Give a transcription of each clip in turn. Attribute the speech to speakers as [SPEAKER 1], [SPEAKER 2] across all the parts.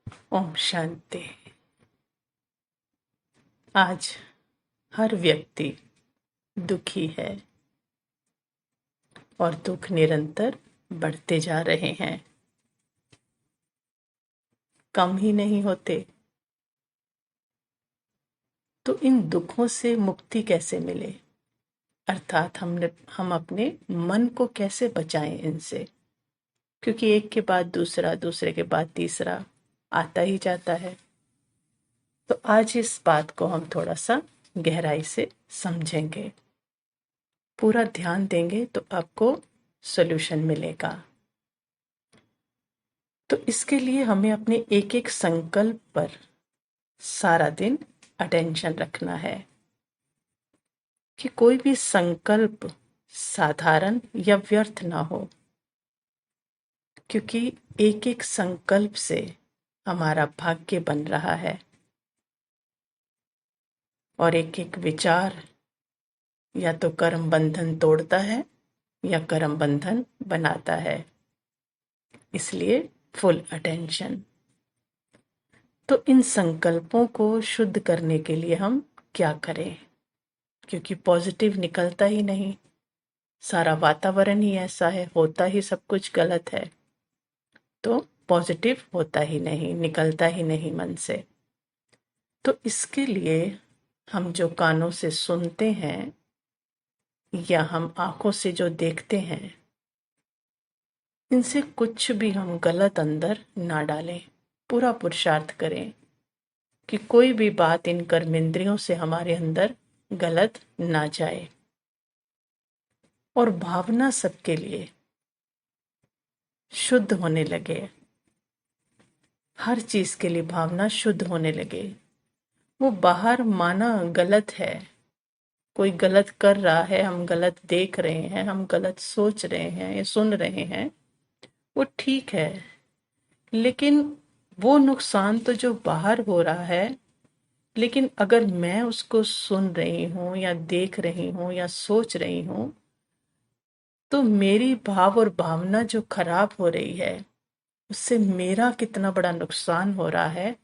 [SPEAKER 1] ओम शांति। आज हर व्यक्ति दुखी है और दुख निरंतर बढ़ते जा रहे हैं, कम ही नहीं होते। तो इन दुखों से मुक्ति कैसे मिले, अर्थात हम अपने मन को कैसे बचाएं इनसे, क्योंकि एक के बाद दूसरा, दूसरे के बाद तीसरा आता ही जाता है। तो आज इस बात को हम थोड़ा सा गहराई से समझेंगे, पूरा ध्यान देंगे तो आपको सॉल्यूशन मिलेगा। तो इसके लिए हमें अपने एक एक संकल्प पर सारा दिन अटेंशन रखना है कि कोई भी संकल्प साधारण या व्यर्थ ना हो, क्योंकि एक एक संकल्प से हमारा भाग्य बन रहा है और एक एक विचार या तो कर्म बंधन तोड़ता है या कर्म बंधन बनाता है। इसलिए फुल अटेंशन। तो इन संकल्पों को शुद्ध करने के लिए हम क्या करें, क्योंकि पॉजिटिव निकलता ही नहीं, सारा वातावरण ही ऐसा है, होता ही सब कुछ गलत है, तो पॉजिटिव होता ही नहीं, निकलता ही नहीं मन से। तो इसके लिए हम जो कानों से सुनते हैं या हम आंखों से जो देखते हैं, इनसे कुछ भी हम गलत अंदर ना डालें। पूरा पुरुषार्थ करें कि कोई भी बात इन कर्मेंद्रियों से हमारे अंदर गलत ना जाए। और भावना सबके लिए शुद्ध होने लगे, हर चीज के लिए भावना शुद्ध होने लगे। वो बाहर माना गलत है, कोई गलत कर रहा है, हम गलत देख रहे हैं, हम गलत सोच रहे हैं या सुन रहे हैं, वो ठीक है, लेकिन वो नुकसान तो जो बाहर हो रहा है, लेकिन अगर मैं उसको सुन रही हूं या देख रही हूं या सोच रही हूं, तो मेरी भाव और भावना जो खराब हो रही है, उससे मेरा कितना बड़ा नुकसान हो रहा है,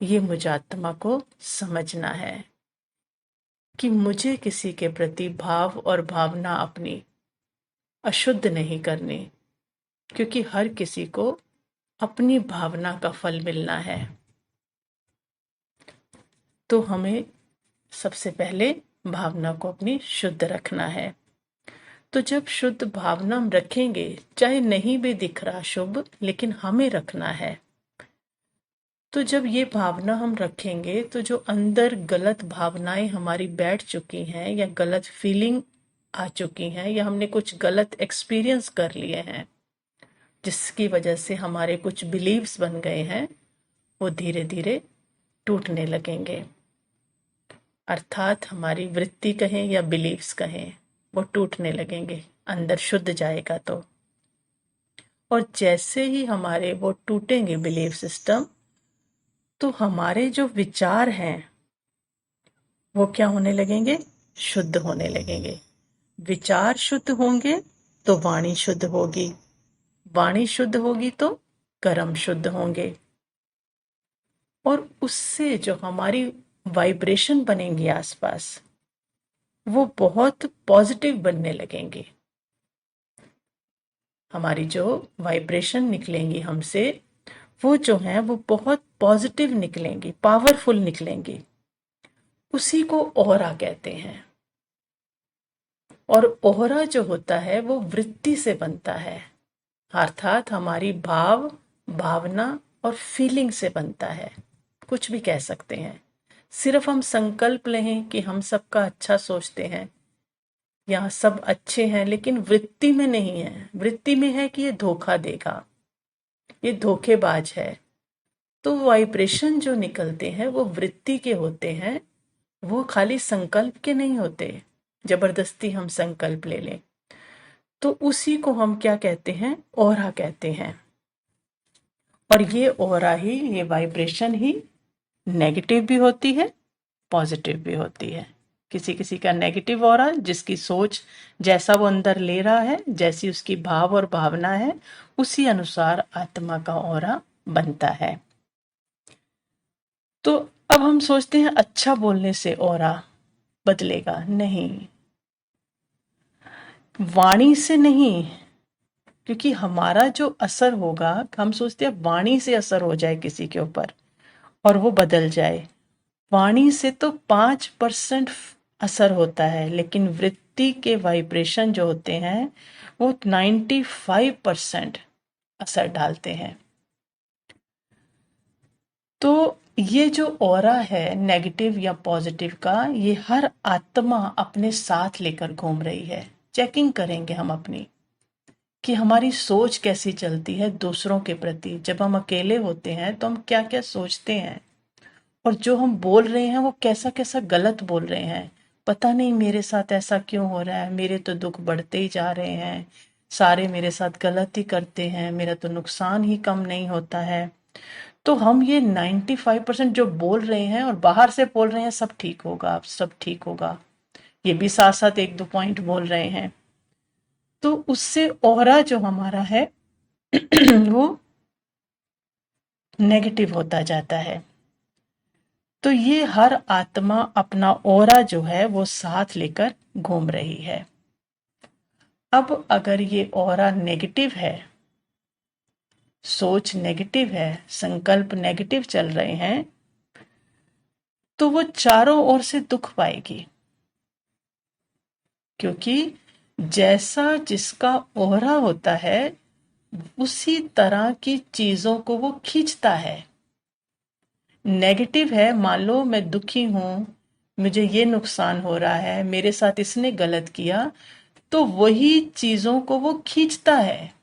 [SPEAKER 1] ये मुझे आत्मा को समझना है कि मुझे किसी के प्रति भाव और भावना अपनी अशुद्ध नहीं करनी, क्योंकि हर किसी को अपनी भावना का फल मिलना है। तो हमें सबसे पहले भावना को अपनी शुद्ध रखना है। तो जब शुद्ध भावना हम रखेंगे, चाहे नहीं भी दिख रहा शुभ, लेकिन हमें रखना है। तो जब ये भावना हम रखेंगे, तो जो अंदर गलत भावनाएं हमारी बैठ चुकी हैं या गलत फीलिंग आ चुकी हैं या हमने कुछ गलत एक्सपीरियंस कर लिए हैं, जिसकी वजह से हमारे कुछ बिलीव्स बन गए हैं, वो धीरे धीरे टूटने लगेंगे। अर्थात हमारी वृत्ति कहें या बिलीव्स कहें, वो टूटने लगेंगे, अंदर शुद्ध जाएगा तो। और जैसे ही हमारे वो टूटेंगे बिलीफ सिस्टम, तो हमारे जो विचार हैं वो क्या होने लगेंगे, शुद्ध होने लगेंगे। विचार शुद्ध होंगे तो वाणी शुद्ध होगी, वाणी शुद्ध होगी तो कर्म शुद्ध होंगे, और उससे जो हमारी वाइब्रेशन बनेंगी आसपास, वो बहुत पॉजिटिव बनने लगेंगे। हमारी जो वाइब्रेशन निकलेंगी हमसे, वो जो है वो बहुत पॉजिटिव निकलेंगी, पावरफुल निकलेंगी। उसी को ओहरा कहते हैं। और ओहरा जो होता है वो वृत्ति से बनता है, अर्थात हमारी भाव, भावना और फीलिंग से बनता है। कुछ भी कह सकते हैं, सिर्फ हम संकल्प लें कि हम सबका अच्छा सोचते हैं या सब अच्छे हैं, लेकिन वृत्ति में नहीं है। वृत्ति में है कि ये धोखा देगा, ये धोखेबाज है। तो वाइब्रेशन जो निकलते हैं वो वृत्ति के होते हैं, वो खाली संकल्प के नहीं होते। जबरदस्ती हम संकल्प ले लें तो उसी को हम क्या कहते हैं, ओरा कहते हैं। और ये ओरा ही, ये वाइब्रेशन ही नेगेटिव भी होती है, पॉजिटिव भी होती है। किसी किसी का नेगेटिव ओरा, जिसकी सोच जैसा वो अंदर ले रहा है, जैसी उसकी भाव और भावना है, उसी अनुसार आत्मा का ओरा बनता है। तो अब हम सोचते हैं अच्छा बोलने से ऑरा बदलेगा, नहीं, वाणी से नहीं, क्योंकि हमारा जो असर होगा, हम सोचते हैं वाणी से असर हो जाए किसी के ऊपर और वो बदल जाए। वाणी से तो 5% असर होता है, लेकिन वृत्ति के वाइब्रेशन जो होते हैं वो 95% असर डालते हैं। तो ये जो ऑरा है नेगेटिव या पॉजिटिव का, ये हर आत्मा अपने साथ लेकर घूम रही है। चेकिंग करेंगे हम अपनी कि हमारी सोच कैसी चलती है दूसरों के प्रति। जब हम अकेले होते हैं तो हम क्या क्या सोचते हैं, और जो हम बोल रहे हैं वो कैसा कैसा गलत बोल रहे हैं। पता नहीं मेरे साथ ऐसा क्यों हो रहा है, मेरे तो दुख बढ़ते ही जा रहे हैं, सारे मेरे साथ गलत ही करते हैं, मेरा तो नुकसान ही कम नहीं होता है। तो हम ये 95% जो बोल रहे हैं और बाहर से बोल रहे हैं सब ठीक होगा, सब ठीक होगा, ये भी साथ साथ एक दो पॉइंट बोल रहे हैं, तो उससे ऑरा जो हमारा है वो नेगेटिव होता जाता है। तो ये हर आत्मा अपना ऑरा जो है वो साथ लेकर घूम रही है। अब अगर ये ऑरा नेगेटिव है, सोच नेगेटिव है, संकल्प नेगेटिव चल रहे हैं, तो वो चारों ओर से दुख पाएगी, क्योंकि जैसा जिसका ओहरा होता है उसी तरह की चीजों को वो खींचता है। नेगेटिव है, मान लो मैं दुखी हूं, मुझे ये नुकसान हो रहा है, मेरे साथ इसने गलत किया, तो वही चीजों को वो खींचता है।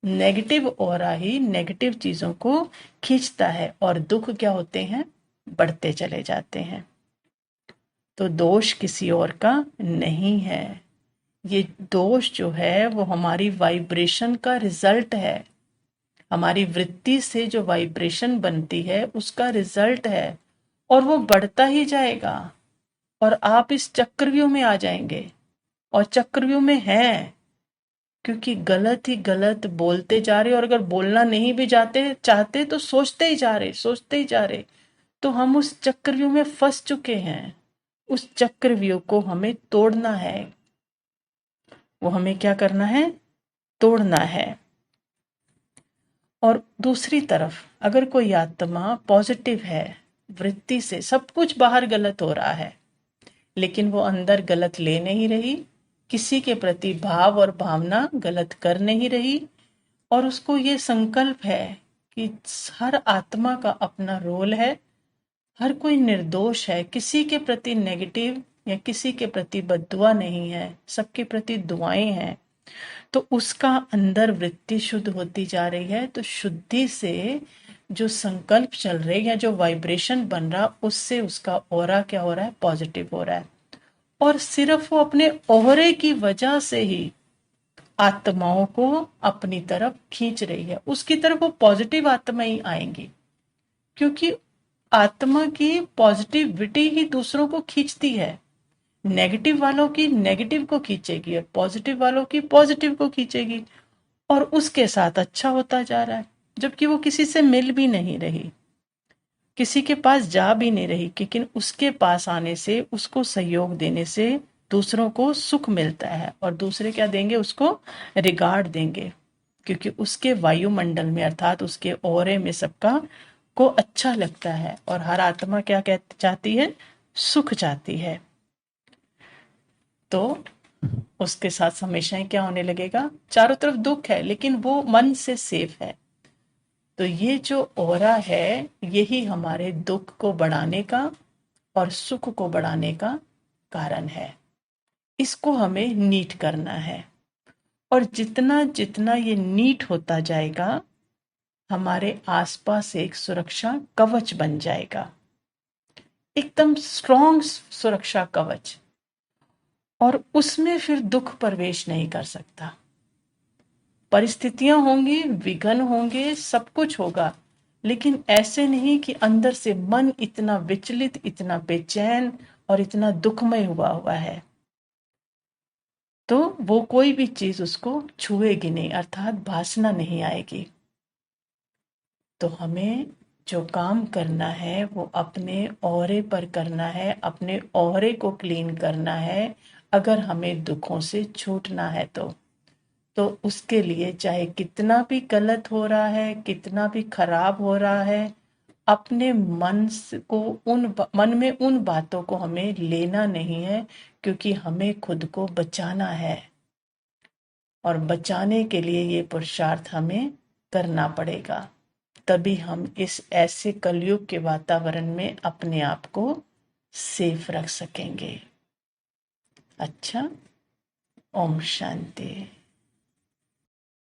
[SPEAKER 1] नेगेटिव ऑरा ही नेगेटिव चीजों को खींचता है, और दुख क्या होते हैं, बढ़ते चले जाते हैं। तो दोष किसी और का नहीं है, ये दोष जो है वो हमारी वाइब्रेशन का रिजल्ट है, हमारी वृत्ति से जो वाइब्रेशन बनती है उसका रिजल्ट है, और वो बढ़ता ही जाएगा, और आप इस चक्रव्यूह में आ जाएंगे, और चक्रव्यूह में हैं, क्योंकि गलत ही गलत बोलते जा रहे, और अगर बोलना नहीं भी जाते चाहते तो सोचते ही जा रहे, सोचते ही जा रहे, तो हम उस चक्रव्यूह में फंस चुके हैं। उस चक्रव्यूह को हमें तोड़ना है, वो हमें क्या करना है, तोड़ना है। और दूसरी तरफ अगर कोई आत्मा पॉजिटिव है, वृत्ति से सब कुछ बाहर गलत हो रहा है, लेकिन वो अंदर गलत ले नहीं रही, किसी के प्रति भाव और भावना गलत कर नहीं रही, और उसको ये संकल्प है कि हर आत्मा का अपना रोल है, हर कोई निर्दोष है, किसी के प्रति नेगेटिव या किसी के प्रति बद्दुआ नहीं है, सबके प्रति दुआएं हैं, तो उसका अंदर वृत्ति शुद्ध होती जा रही है। तो शुद्धि से जो संकल्प चल रहे या जो वाइब्रेशन बन रहा, उससे उसका ऑरा क्या हो रहा है, पॉजिटिव हो रहा है, और सिर्फ वो अपने ओहरे की वजह से ही आत्माओं को अपनी तरफ खींच रही है, उसकी तरफ वो पॉजिटिव आत्मा ही आएंगी, क्योंकि आत्मा की पॉजिटिविटी ही दूसरों को खींचती है। नेगेटिव वालों की नेगेटिव को खींचेगी, और पॉजिटिव वालों की पॉजिटिव को खींचेगी, और उसके साथ अच्छा होता जा रहा है, जबकि वो किसी से मिल भी नहीं रही, किसी के पास जा भी नहीं रही, लेकिन उसके पास आने से, उसको सहयोग देने से दूसरों को सुख मिलता है, और दूसरे क्या देंगे, उसको रिगार्ड देंगे, क्योंकि उसके वायुमंडल में अर्थात उसके ओरे में सबका को अच्छा लगता है, और हर आत्मा क्या चाहती है, सुख चाहती है। तो उसके साथ हमेशा ही क्या होने लगेगा, चारों तरफ दुख है लेकिन वो मन से सेफ है। तो ये जो ऑरा है यही हमारे दुख को बढ़ाने का और सुख को बढ़ाने का कारण है। इसको हमें नीट करना है, और जितना जितना ये नीट होता जाएगा, हमारे आसपास एक सुरक्षा कवच बन जाएगा, एकदम स्ट्रॉन्ग सुरक्षा कवच, और उसमें फिर दुख प्रवेश नहीं कर सकता। परिस्थितियां होंगी, विघ्न होंगे, सब कुछ होगा, लेकिन ऐसे नहीं कि अंदर से मन इतना विचलित, इतना बेचैन और इतना दुखमय हुआ हुआ है, तो वो कोई भी चीज उसको छुएगी नहीं, अर्थात भासना नहीं आएगी। तो हमें जो काम करना है वो अपने ऑरे पर करना है, अपने ऑरे को क्लीन करना है। अगर हमें दुखों से छूटना है तो उसके लिए चाहे कितना भी गलत हो रहा है, कितना भी खराब हो रहा है, अपने को मन में उन बातों को हमें लेना नहीं है, क्योंकि हमें खुद को बचाना है। और बचाने के लिए ये पुरुषार्थ हमें करना पड़ेगा, तभी हम इस ऐसे कलयुग के वातावरण में अपने आप को सेफ रख सकेंगे। अच्छा, ओम शांति।